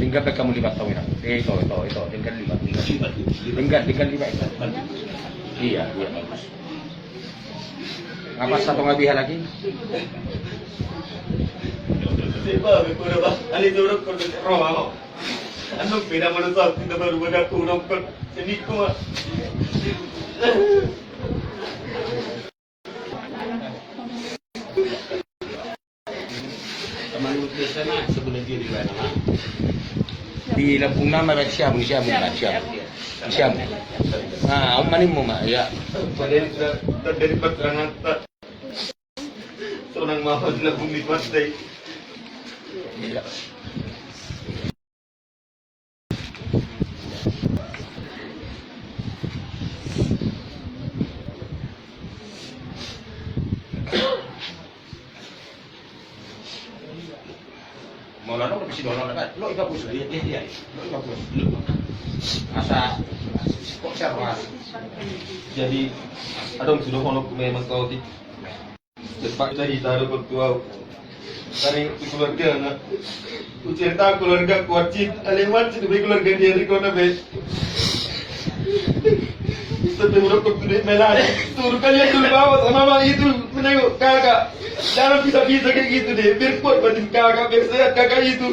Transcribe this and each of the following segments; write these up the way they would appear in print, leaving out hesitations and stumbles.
Tinggal kamu lipat tahu ya. Itu, tinggal lipat. Tinggal lipat. Iya, bagus. Apa satu ngabihan lagi? Siapa? Betul apa? Ali turut kau roh aku. Anu beda manusia kita baru beda kurang kau sedih kau. Teman biasa nak sebelum dia di mana? Di Lampung nama Syam. Ah, om manim mak ya. Dari keterangan tak seorang mahal di Lampung di pantai. Iya. Maulana udah bisa download kan? Lo bagus, iya. Lo bagus. Asa kok serwas. Jadi adong sudah honok memang kau ti. Cepat cari taruh ketua. Kari keluarga anak. Tu cerita keluarga kuat cip. Aleman cip keluarga dia di kota be. Tapi udah kau tulis melan. Suruh kalian dulu bawa mama itu menengok kakak. Jangan bisa kayak gitu deh. Biar kuat batin kakak, biar sehat kakak itu.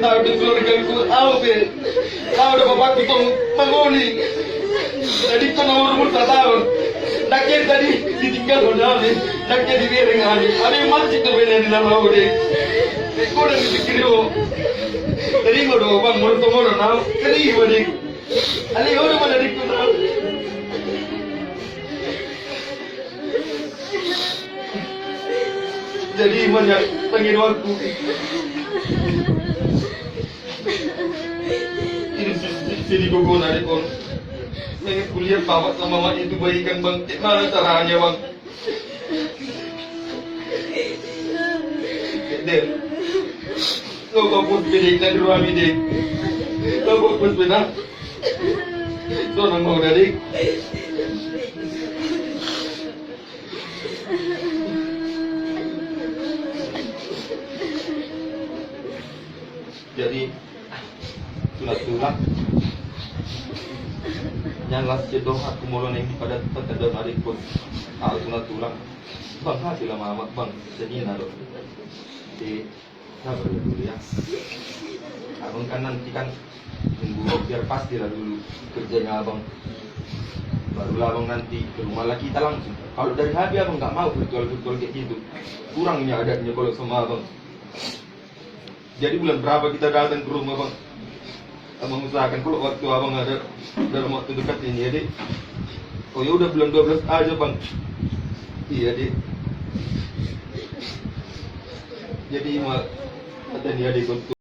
Tahu di keluarga ku tahu be, tahu dah bapak kita mengoli. Jadi kau umur 1 tahun, naknya tadi ditinggal modal be, naknya di biaring hari. Ada yang masih tu benar di dalam laut deh. Kau dah dipikir yo. Jadi kau dah bang murut murut tahu, keri balik. Ali orang mana di kau tahu. Jadi banyak pengen waktu. Sini gugur nari kon. Pengen kuliah bawa sama mama itu bayikan bang. Mana caranya bang? Dek, kau bagus bedek dan ruang bedek. Kau bagus benar. Sonang mau dari. Jadi tulang nyalas cedoh aku mulai yang pada terkadang hari pun tulang bang hati lama amat bang sedih naruh di sabar dulu ya abang kan nanti kan tunggu biar pasti lah dulu kerjanya abang barulah abang nanti ke rumah lagi kita langsung kalau dari habis abang nggak mau virtual kayak gitu kurangnya adanya kalau sama abang jadi bulan berapa kita datang ke rumah bang abang usahakan kalau waktu abang ada dalam waktu dekat ini ya dek. Oh ya udah bulan 12 aja bang. Iya dek. Jadi mal ada dia dek untuk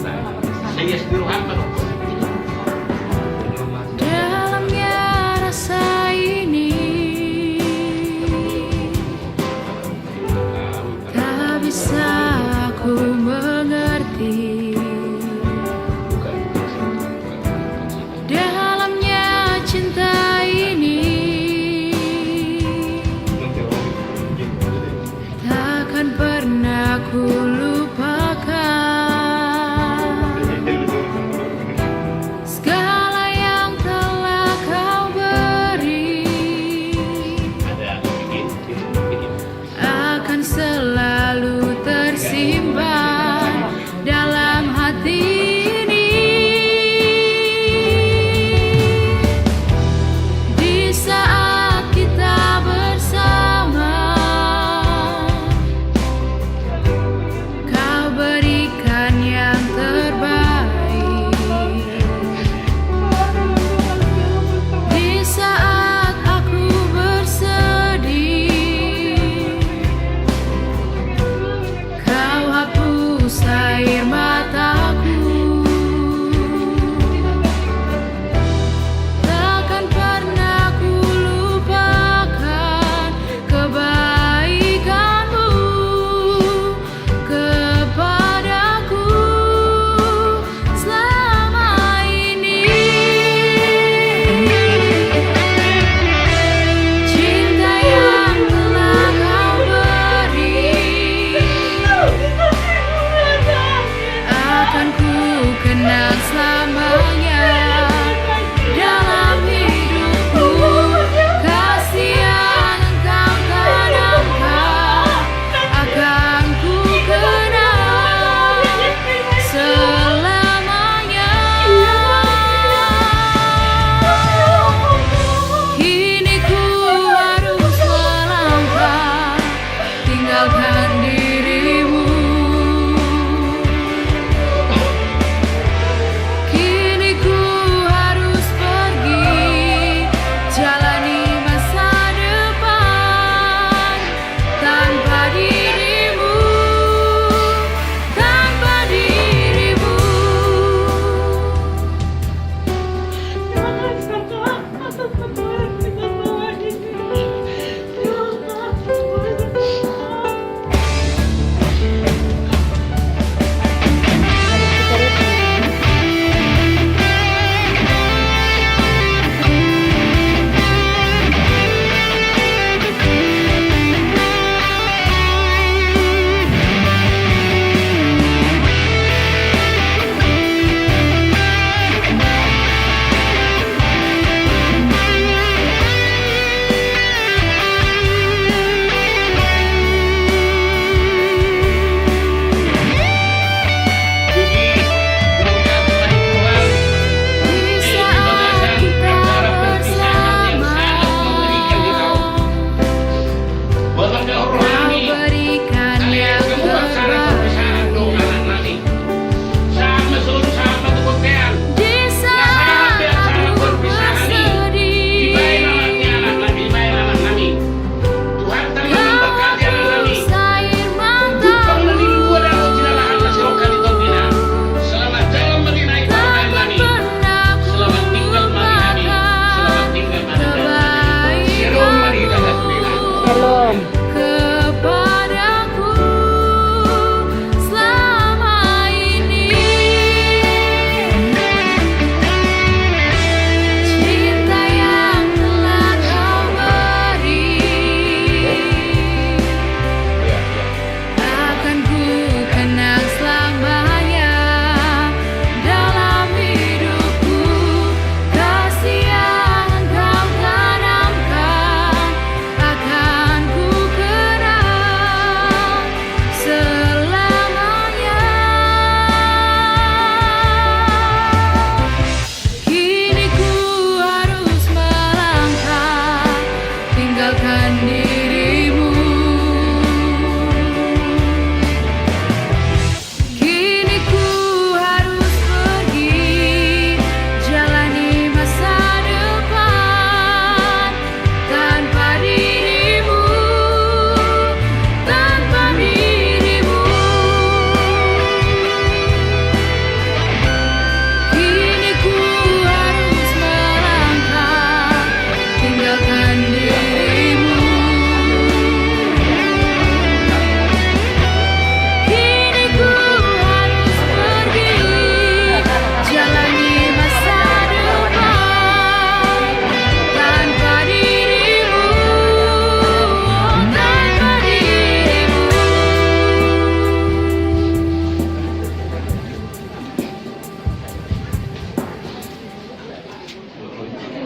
bisa. Saya sendiri apa dong?